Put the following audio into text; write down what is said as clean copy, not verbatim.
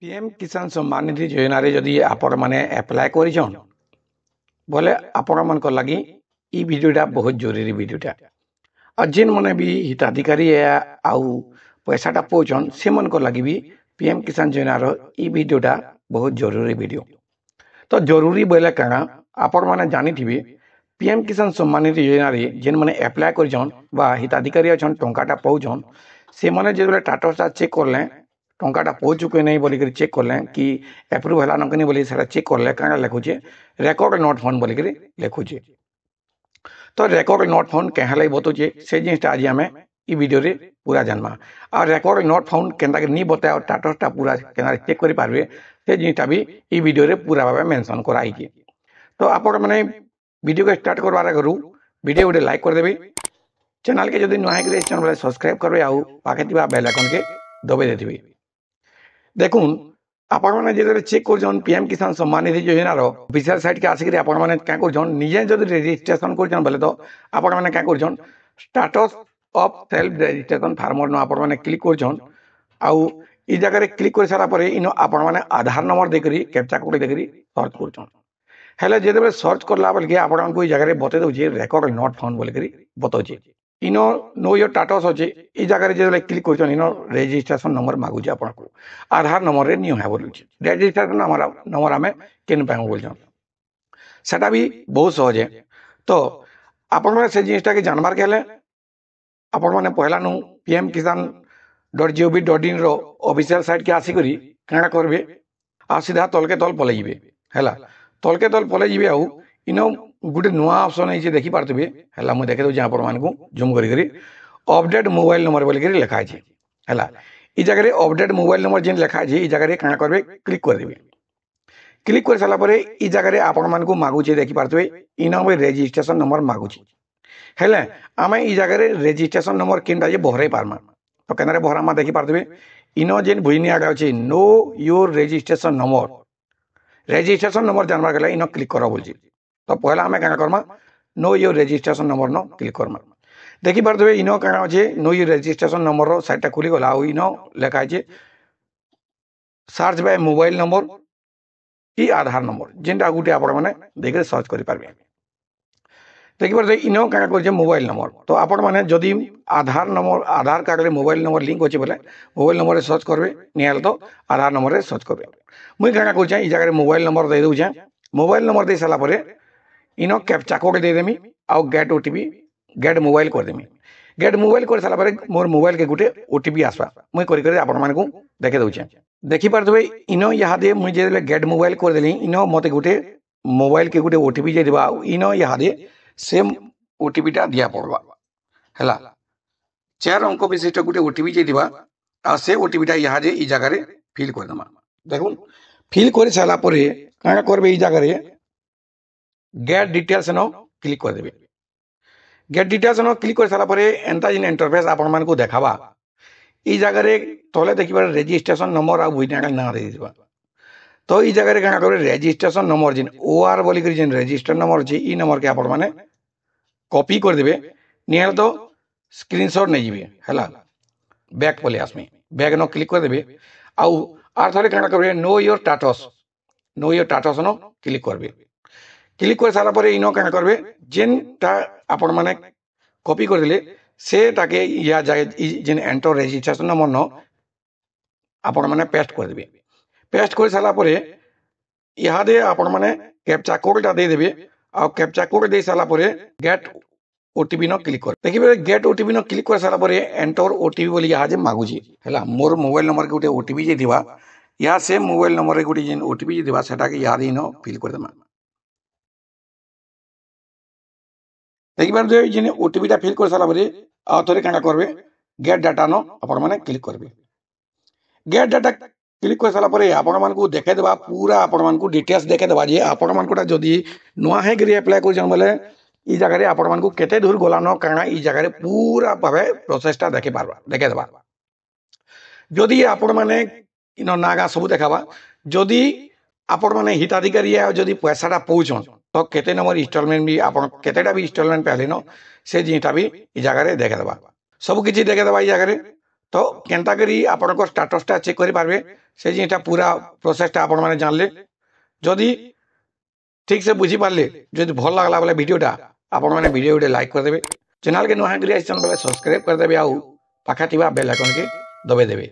PM किसान सम्मान निधि योजना रे जदि आपण माने अप्लाई करिछन बोले आपण मन को लगी ई वीडियोटा बहुत जरूरी वीडियोटा और जिन मने भी हिताधिकारी है आउ पैसाटा पहुंचन से मन को लगी भी पीएम किसान योजना रो ई वीडियोटा बहुत जरूरी वीडियो तो जरूरी बोले काना आपण माने जानी थिबे पीएम किसान सम्मान निधि योजना रे जिन मने अप्लाई करिछन बा हिताधिकारी अछन टंकाटा पहुंचन से मने जेबले स्टेटसटा चेक करले टंकाटा पहुंचु के नहीं बोलिक चेक करले कि एप्रूव हला न कनी बोली सारा चेक करले काना लिखुचे रेकॉर्ड नॉट फाउंड बोलिक लिखुचे तो रेकॉर्ड नॉट फाउंड कहाँ लगे बतौचे से जिनटा आज आम ई वीडियो रे पूरा जानमा और रेकॉर्ड नॉट फाउंड केनता के नहीं बताया और स्टेटसटा पूरा केना चेक करि पारबे से जिनटा भी ई वीडियो रे पूरा भाबे मेंशन कराई के तो आपण माने वीडियो को स्टार्ट करवार करू वीडियो गोटे लाइक कर देबे चैनल के जदि नुआ है चैनल सब्सक्राइब करबे आउ पाखे थिबा बेल आइकन के दबे देथिबे देखुन आपण माने जे चेक कर पीएम किसान सम्मान निधि योजना रो ऑफिशियल साइट के आसिक आपण माने क्या कर निजे जदि रजिस्ट्रेशन कर बोले तो आपण माने क्या कर status of self registration farmer नो आपण माने क्लिक कर आउ ई जगह क्लिक कर सारा पर इनो आपण माने आधार नंबर देकरी कैप्चा कोड देकरी सर्च कर हेले जेते सर्च करला बोल के आपण को ई जगह बते दउचे रेकॉर्ड नॉट फाउंड बोल करी बतौचे इनो नो योर स्टेटस अच्छे ई जगह जो क्लिक कर इनो रजिस्ट्रेशन नंबर मागुचे आपन को आधार नंबर रे नियो है बोलुचे रजिस्ट्रेशन नंबर आमे केन पाऊ बोलछन सेटा भी बहुत सहज है तो आपण माने से जिनिसटा के जानबार के हेले आपण माने पहला नु pm.kisan.gov.in रो ऑफिशियल साइट के आसी करी काना करबे आ सीधा तल के तल पले जिबे हैला तल के तल पले जिबे आउ इनो गोटे नुआ ऑप्शन है देखी पार्थे है मुझे देखे दूसरे आपण मानक जूम करी अपडेट मोबाइल नंबर बोल लिखा है है जगह अपडेट मोबाइल नंबर जेन लिखा है जगह क्या करेंगे क्लिक कर देवे क्लिक कर सारापर ई जगह आपण मानक मागुचे देखी पार्थे इन रजिस्ट्रेशन नंबर मागुचे हेले आम ई जगह रजिस्ट्रेशन नंबर केनटा बहराई पार्मा तो केनारे बहरामा देखी पार्थे इन जेन भुईनी आगे अच्छे नो योर रजिस्ट्रेशन नंबर जानबार गला इन क्लिक कर बोल तो पहला आम क्या Karma know your registration number न क्लिक करमा देखी पारे इन क्या अच्छे नो योर रजिस्ट्रेशन नंबर साइटा खुली गला इन लिखा है सर्च बाय मोबाइल नंबर कि आधार नंबर जेनटा गोटे आपण मैंने देखिए सर्च करेंगे देखी पारे इन क्या कर मोबाइल नंबर तो आपण मैंने जदि आधार कार्ड रे मोबाइल नंबर लिंक अच्छे बोले मोबाइल नंबर सर्च करेंगे निहाल तो आधार नंबर रे सर्च करेंगे मुझे क्या कर जगह मोबाइल नंबर दे दूचे मोबाइल नंबर दे सारापर इन कैप्चा कोड देदेमी आउ गेट ओटीपी गेट मोबाइल करदेमी गेट मोबाइल कर सारापर मोर मोबाइल के गोटे ओटीपी आसवा मुझे कर आपण मानक देखे दूचे देखी पारे इन यहाँ मुझे गेट मोबाइल करदेली इन मत गोटे मोबाइल के गोटे ओटीपी जे देबा इन यहाँ सेम ओटीपीटा दिया पड़वा है 4 अंक विशिष्ट गोटे ओटीपी जे देबा आ से ओटीपीटा यहाँ ई जगह फिल करदेमा देखुन फिल कर सारापर क्या करबे ई जगह गेट डिटेल्स न क्लिक कर देबे गेट डिटेल्स न क्लिक कर सारापर एंता जिन इंटरफेस आपण मानक देखाबा ई जगह तले देखिबा रजिस्ट्रेशन नंबर आ बुइना ना दे दिबा तो ई जगह क्या करबे रजिस्ट्रेशन नंबर जिन ओआर बोली कर जिन रजिस्टर नंबर अछि ई नंबर के आपण माने कॉपी कर देबे निहाल तो स्क्रीनशॉट नै जिबे हैला बैक पले आसमे बैक न क्लिक कर देबे आउ आर थरे क्या करबे नो योर स्टेटस न क्लिक करबे क्लिक कर सारापर इन क्या करबे जेनटा आपण माने कॉपी कर दिले से ताके या जेन एंटर रजिस्ट्रेशन नंबर न आपण माने पेस्ट कर देबे पेस्ट कर सारापर यहाँ दे आपण माने कैप्चा कोडटा दे देबे आ कैप्चा कोड दे सारापर गेट ओटीपी न क्लिक कर देखिबे गेट ओटीपी न क्लिक कर सारापर एंटर ओटीपी बोली यहाँ जे मागुची हैला मोर मोबाइल नंबर के गोटे ओटीपी जे दिबा या से मोबाइल नंबर रे गोटे जेन ओटीपी जे दिबा सेटा के यहाँ इन फिल कर देमा देखी पारे जिन ओटीपीटा फिल कर सारापर आ थोड़े क्या करबे गेट डाटा न आपण माने क्लिक करबे गेट डाटा क्लिक कर सारापर आपण मानक देखे देबा पूरा आपण मानक डिटेल्स देखे देबा जे आपण मानकटा जदि नुआ है कि अप्लाई कर बोले ई जगह आपण मानक केते दूर गला न काना ई जगह पूरा भावे प्रोसेसटा देखे पारबा देखे देबा जदि आपण माने इन नागा सब देखाबा जदि आपण माने हिताधिकारी जदि पैसाटा पहुँचन तो केते नंबर इंस्टॉलमेंट भी आपण केतेटा भी इंस्टॉलमेंट पहले न से जिनिसटा भी ई जगह देखे देबा सब किछि देखे देबा ई जगह तो केनता करी आपनको स्टेटसटा चेक करि पारबे से जिटा पूरा प्रोसेसटा आपण माने जानले जदि ठीक से बुझी पारले जदि भल लागला बोले वीडियोटा आपण माने वीडियो उडे लाइक कर देबे चैनल के नुहा करी आइछन बोले सब्सक्राइब कर देबे आउ पाखा थिबा बेल आइकन के दबे देबे।